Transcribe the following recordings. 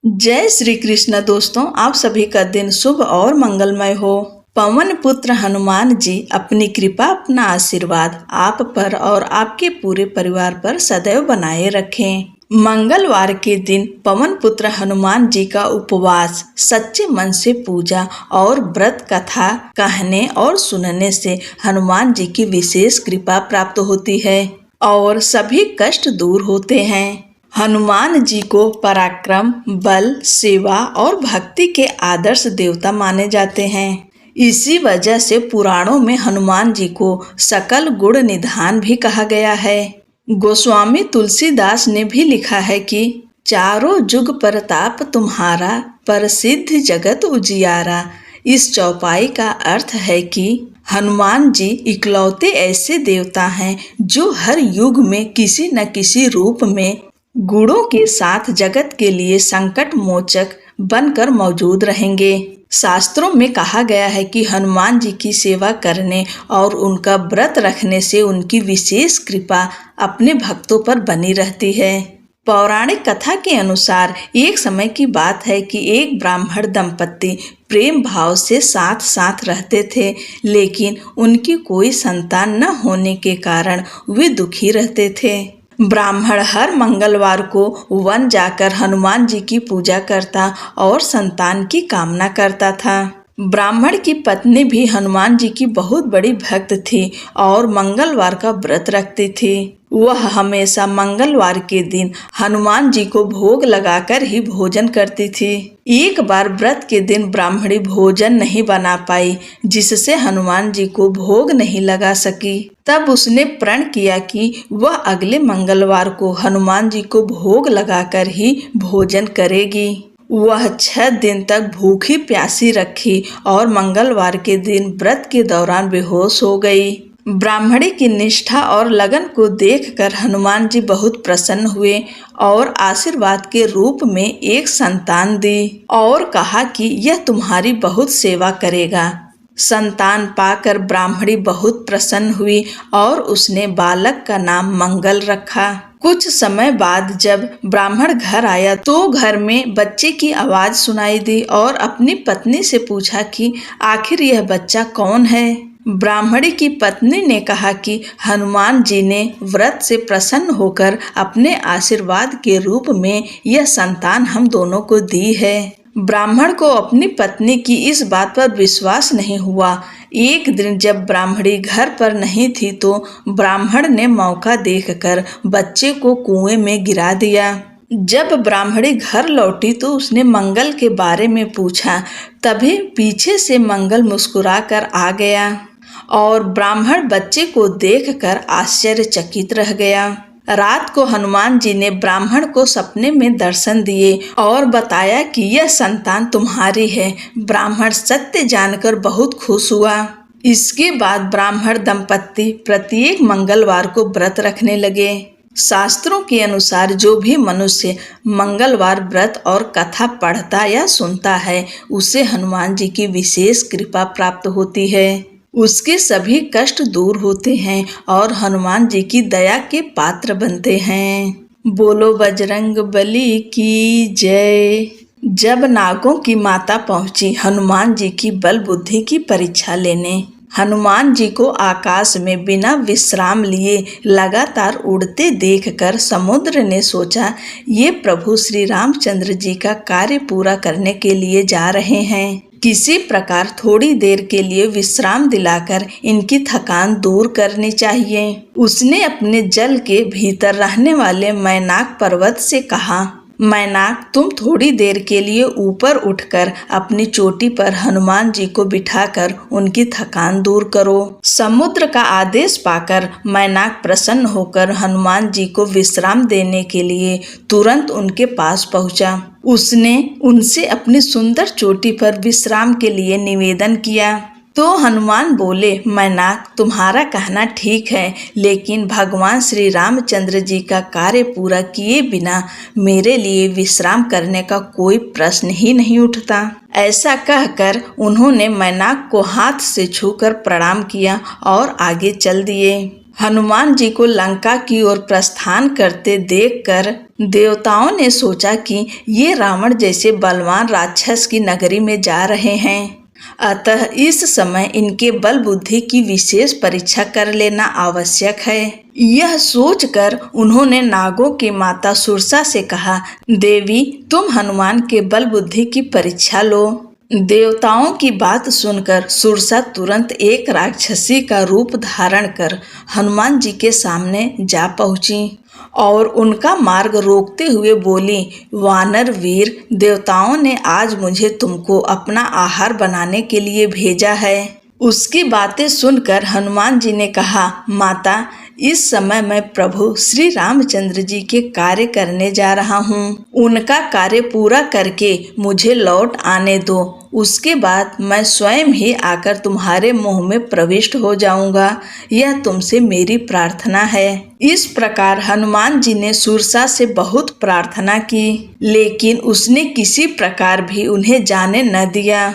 जय श्री कृष्ण दोस्तों, आप सभी का दिन शुभ और मंगलमय हो। पवन पुत्र हनुमान जी अपनी कृपा, अपना आशीर्वाद आप पर और आपके पूरे परिवार पर सदैव बनाए रखें। मंगलवार के दिन पवन पुत्र हनुमान जी का उपवास, सच्चे मन से पूजा और व्रत कथा कहने और सुनने से हनुमान जी की विशेष कृपा प्राप्त होती है और सभी कष्ट दूर होते हैं। हनुमान जी को पराक्रम, बल, सेवा और भक्ति के आदर्श देवता माने जाते हैं। इसी वजह से पुराणों में हनुमान जी को सकल गुण निधान भी कहा गया है। गोस्वामी तुलसीदास ने भी लिखा है कि चारों जुग परताप तुम्हारा, प्रसिद्ध जगत उजियारा। इस चौपाई का अर्थ है कि हनुमान जी इकलौते ऐसे देवता हैं जो हर युग में किसी न किसी रूप में गुणों के साथ जगत के लिए संकट मोचक बनकर मौजूद रहेंगे। शास्त्रों में कहा गया है कि हनुमान जी की सेवा करने और उनका व्रत रखने से उनकी विशेष कृपा अपने भक्तों पर बनी रहती है। पौराणिक कथा के अनुसार एक समय की बात है कि एक ब्राह्मण दंपत्ति प्रेम भाव से साथ साथ रहते थे, लेकिन उनकी कोई संतान न होने के कारण वे दुखी रहते थे। ब्राह्मण हर मंगलवार को वन जाकर हनुमान जी की पूजा करता और संतान की कामना करता था। ब्राह्मण की पत्नी भी हनुमान जी की बहुत बड़ी भक्त थी और मंगलवार का व्रत रखती थी। वह हमेशा मंगलवार के दिन हनुमान जी को भोग लगाकर ही भोजन करती थी। एक बार व्रत के दिन ब्राह्मणी भोजन नहीं बना पाई, जिससे हनुमान जी को भोग नहीं लगा सकी। तब उसने प्रण किया कि वह अगले मंगलवार को हनुमान जी को भोग लगाकर ही भोजन करेगी। वह 6 दिन तक भूखी प्यासी रखी और मंगलवार के दिन व्रत के दौरान बेहोश हो गई। ब्राह्मणी की निष्ठा और लगन को देखकर हनुमान जी बहुत प्रसन्न हुए और आशीर्वाद के रूप में एक संतान दी और कहा कि यह तुम्हारी बहुत सेवा करेगा। संतान पाकर ब्राह्मणी बहुत प्रसन्न हुई और उसने बालक का नाम मंगल रखा। कुछ समय बाद जब ब्राह्मण घर आया तो घर में बच्चे की आवाज सुनाई दी और अपनी पत्नी से पूछा कि आखिर यह बच्चा कौन है। ब्राह्मणी की पत्नी ने कहा कि हनुमान जी ने व्रत से प्रसन्न होकर अपने आशीर्वाद के रूप में यह संतान हम दोनों को दी है। ब्राह्मण को अपनी पत्नी की इस बात पर विश्वास नहीं हुआ। एक दिन जब ब्राह्मणी घर पर नहीं थी तो ब्राह्मण ने मौका देखकर बच्चे को कुएं में गिरा दिया। जब ब्राह्मणी घर लौटी तो उसने मंगल के बारे में पूछा। तभी पीछे से मंगल मुस्कुराकर आ गया और ब्राह्मण बच्चे को देखकर आश्चर्यचकित रह गया। रात को हनुमान जी ने ब्राह्मण को सपने में दर्शन दिए और बताया कि यह संतान तुम्हारी है। ब्राह्मण सत्य जानकर बहुत खुश हुआ। इसके बाद ब्राह्मण दंपत्ति प्रत्येक मंगलवार को व्रत रखने लगे। शास्त्रों के अनुसार जो भी मनुष्य मंगलवार व्रत और कथा पढ़ता या सुनता है, उसे हनुमान जी की विशेष कृपा प्राप्त होती है। उसके सभी कष्ट दूर होते हैं और हनुमान जी की दया के पात्र बनते हैं। बोलो बजरंग बली की जय। जब नागों की माता पहुंची हनुमान जी की बल बुद्धि की परीक्षा लेने, हनुमान जी को आकाश में बिना विश्राम लिए लगातार उड़ते देखकर समुद्र ने सोचा, ये प्रभु श्री रामचंद्र जी का कार्य पूरा करने के लिए जा रहे हैं। किसी प्रकार थोड़ी देर के लिए विश्राम दिलाकर इनकी थकान दूर करनी चाहिए। उसने अपने जल के भीतर रहने वाले मैनाक पर्वत से कहा, मैनाक तुम थोड़ी देर के लिए ऊपर उठकर अपनी चोटी पर हनुमान जी को बिठाकर उनकी थकान दूर करो। समुद्र का आदेश पाकर मैनाक प्रसन्न होकर हनुमान जी को विश्राम देने के लिए तुरंत उनके पास पहुंचा। उसने उनसे अपनी सुंदर चोटी पर विश्राम के लिए निवेदन किया तो हनुमान बोले, मैनाक तुम्हारा कहना ठीक है, लेकिन भगवान श्री रामचंद्र जी का कार्य पूरा किए बिना मेरे लिए विश्राम करने का कोई प्रश्न ही नहीं उठता। ऐसा कहकर उन्होंने मैनाक को हाथ से छूकर प्रणाम किया और आगे चल दिए। हनुमान जी को लंका की ओर प्रस्थान करते देखकर देवताओं ने सोचा कि ये रावण जैसे बलवान राक्षस की नगरी में जा रहे हैं, अतः इस समय इनके बल बुद्धि की विशेष परीक्षा कर लेना आवश्यक है। यह सोचकर उन्होंने नागों की माता सुरसा से कहा, देवी तुम हनुमान के बल बुद्धि की परीक्षा लो। देवताओं की बात सुनकर सुरसा तुरंत एक राक्षसी का रूप धारण कर हनुमान जी के सामने जा पहुंची और उनका मार्ग रोकते हुए बोली, वानर वीर, देवताओं ने आज मुझे तुमको अपना आहार बनाने के लिए भेजा है। उसकी बातें सुनकर हनुमान जी ने कहा, माता इस समय मैं प्रभु श्री रामचंद्र जी के कार्य करने जा रहा हूँ। उनका कार्य पूरा करके मुझे लौट आने दो, उसके बाद मैं स्वयं ही आकर तुम्हारे मुंह में प्रविष्ट हो जाऊंगा। यह तुमसे मेरी प्रार्थना है। इस प्रकार हनुमान जी ने सुरसा से बहुत प्रार्थना की, लेकिन उसने किसी प्रकार भी उन्हें जाने न दिया।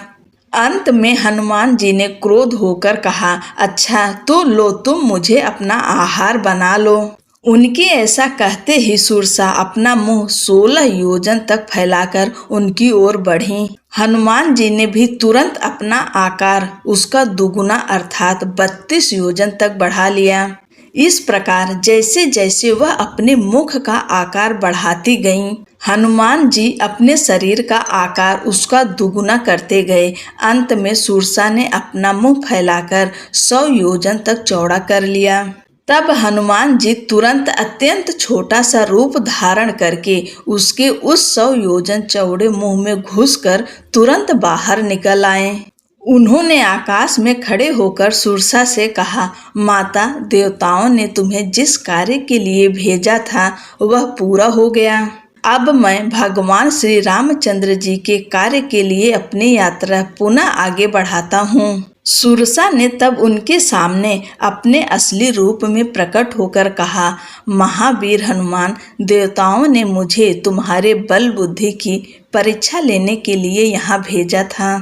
अंत में हनुमान जी ने क्रोध होकर कहा, अच्छा तो लो, तुम मुझे अपना आहार बना लो। उनके ऐसा कहते ही सुरसा अपना मुंह 16 योजन तक फैलाकर उनकी ओर बढ़ी। हनुमान जी ने भी तुरंत अपना आकार उसका दुगुना अर्थात 32 योजन तक बढ़ा लिया। इस प्रकार जैसे जैसे वह अपने मुख का आकार बढ़ाती गईं, हनुमान जी अपने शरीर का आकार उसका दुगुना करते गए। अंत में सुरसा ने अपना मुंह फैलाकर 100 योजन तक चौड़ा कर लिया। तब हनुमान जी तुरंत अत्यंत छोटा सा रूप धारण करके उसके उस 100 योजन चौड़े मुंह में घुसकर तुरंत बाहर निकल आए। उन्होंने आकाश में खड़े होकर सुरसा से कहा, माता देवताओं ने तुम्हें जिस कार्य के लिए भेजा था वह पूरा हो गया। अब मैं भगवान श्री रामचंद्र जी के कार्य के लिए अपनी यात्रा पुनः आगे बढ़ाता हूँ। सुरसा ने तब उनके सामने अपने असली रूप में प्रकट होकर कहा, महावीर हनुमान, देवताओं ने मुझे तुम्हारे बल बुद्धि की परीक्षा लेने के लिए यहाँ भेजा था।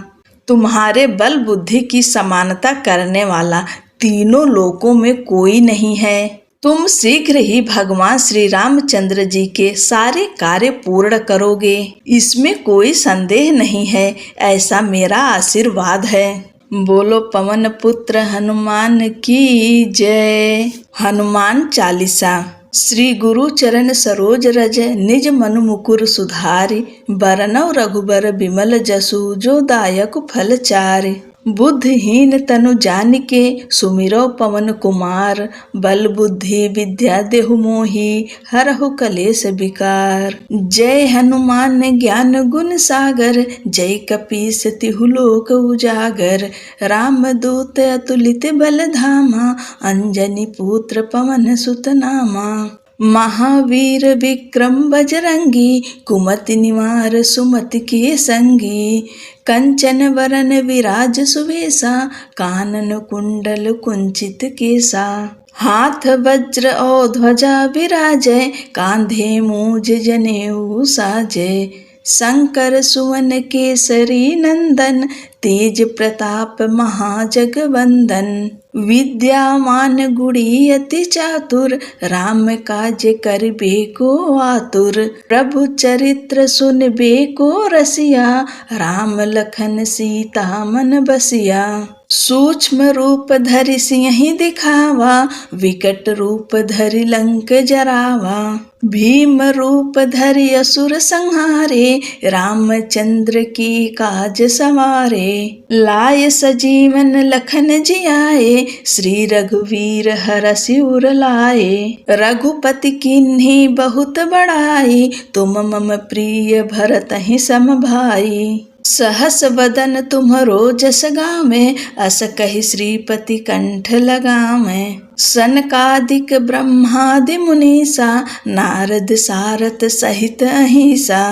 तुम्हारे बल बुद्धि की समानता करने वाला तीनों लोकों में कोई नहीं है। तुम शीघ्र ही भगवान श्री रामचंद्र जी के सारे कार्य पूर्ण करोगे, इसमें कोई संदेह नहीं है, ऐसा मेरा आशीर्वाद है। बोलो पवन पुत्र हनुमान की जय। हनुमान चालीसा। श्री गुरु चरण सरोज रज निज मनु मुकुर सुधारि, बरनउँ रघुबर बिमल जसु जो दायक फल चारि। बुद्धिहीन तनु जानिके सुमिरौ पवन कुमार, बल बुद्धि विद्या देहु मोहि हरहु कलेश विकार। जय हनुमान ज्ञान गुण सागर, जय कपीस तिहु लोक उजागर। राम दूत अतुलित बल धामा, अंजनी पुत्र पवन सुत नामा। महावीर विक्रम बजरंगी, कुमति निवार सुमति के संगी। कंचन वरन विराज सुवेशा, कानन कुंडल कुंचित केसा। हाथ वज्र और ध्वजा विराजय, कांधे मूज जनेऊ साजय। शंकर सुवन केसरी नंदन, तेज प्रताप महाजगवंदन। विद्यावान गुणी अति चातुर, राम काज करिबे को आतुर। प्रभु चरित्र सुनबे को रसिया, राम लखन सीता मन बसिया। सूक्ष्म रूप धरि सिंहि दिखावा, विकट रूप धरि लंक जरावा। भीम रूप धरि असुर संहारे, रामचंद्र की काज सवारे। लाय सजीवन लखन जियाए, श्री रघुवीर हरषि उर लाए। रघुपति कीन्ही बहुत बड़ाई, तुम मम प्रिय भरतहि सम भाई। सहस वदन तुम्हरो जस गावें, अस कहि श्रीपति कंठ लगावें। सनकादिक ब्रह्मादि मुनीसा, नारद सारथ सहित अहिसा।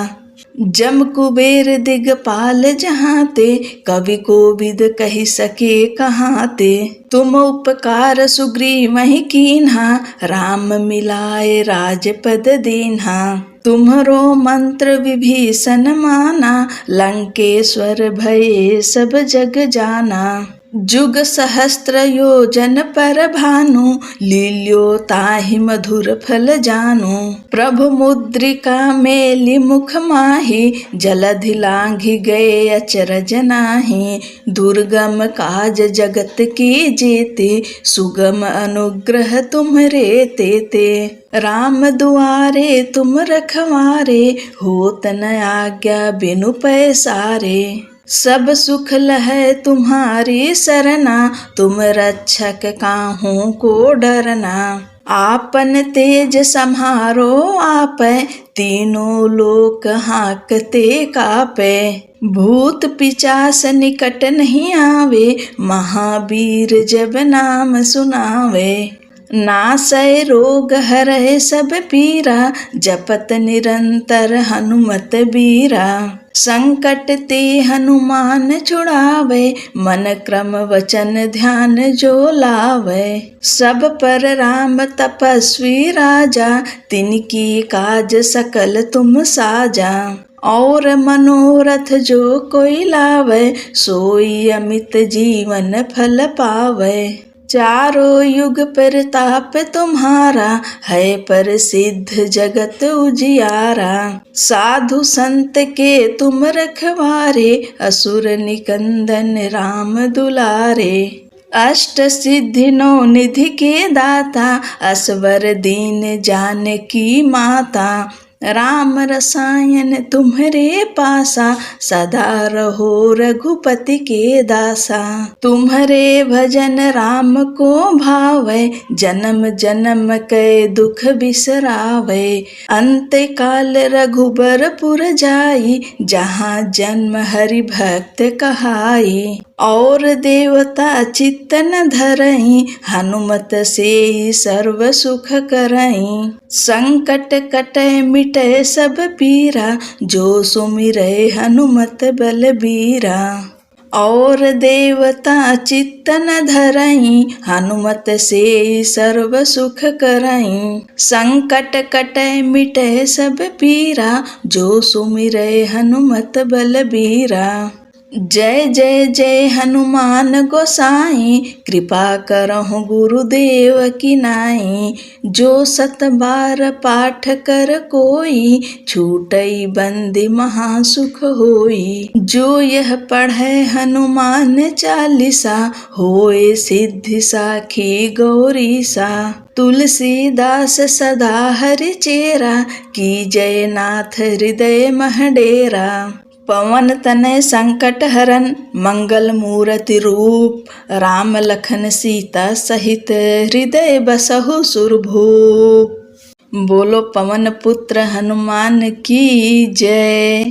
जम कुबेर दिगपाल जहाते, कवि कोविद कहि सके कहाते। तुम उपकार सुग्रीवहि कीन्हा, राम मिलाए राजपद दीन्हा। तुम्हरो मंत्र विभीषण माना, लंकेश्वर भये सब जग जाना। जुग सहस्त्र योजन पर भानु, लील्यो ताहि मधुर फल जानु। प्रभु मुद्रिका मेलि मुख माहि, जलधि लांघि गए अचरज नाहि। दुर्गम काज जगत की जेते, सुगम अनुग्रह तुम्हरे तेते। राम दुआरे तुम रखवारे, होत न आज्ञा बिनु पैसारे। सब सुख लहै तुम्हारी सरना, तुम रक्षक काहू को डरना। आपन तेज सम्हारो आपै, तीनों लोक हाँकते कापै। भूत पिचास निकट नहीं आवे, महावीर जब नाम सुनावे। नासै रोग हरै सब पीरा, जपत निरंतर हनुमत बीरा। संकट ते हनुमान छुड़ावे, मन क्रम वचन ध्यान जो लावे। सब पर राम तपस्वी राजा, तिनकी काज सकल तुम साजा। और मनोरथ जो कोई लावे, सोई अमित जीवन फल पावे। चारों युग प्रताप तुम्हारा, है प्रसिद्ध जगत उजियारा। साधु संत के तुम रखवारे, असुर निकंदन राम दुलारे। अष्ट सिद्धि नौ निधि के दाता, असवर दीन जानकी माता। राम रसायन तुम्हरे पासा, सदा रहो रघुपति के दासा। तुम्हरे भजन राम को भावै, जन्म जन्म के दुख बिसरावै। अंत काल रघुबरपुर जाई, जहाँ जन्म हरि भक्त कहाई। और देवता चित्त न धरई, हनुमत से सर्व सुख करई। संकट कटै मिटै सब पीरा, जो सुमिरै हनुमत बलबीरा। और देवता चित्त न धरई, हनुमत से सर्व सुख करई। संकट कटै मिटै सब पीरा, जो सुमिरै हनुमत बलबीरा। जय जय जय हनुमान गोसाई, कृपा करहु गुरुदेव की नाई। जो सत बार पाठ कर कोई, छूटई बंदी महासुख होई। जो यह पढ़ै हनुमान चालीसा, होए सिद्धि साखी गौरीसा। तुलसीदास सदा हरि चेरा, कीजय नाथ हृदय मह डेरा। पवन तनय संकट हरन, मंगल मूर्ति रूप। राम लखन सीता सहित, हृदय बसहु सुरभूप। बोलो पवन पुत्र हनुमान की जय।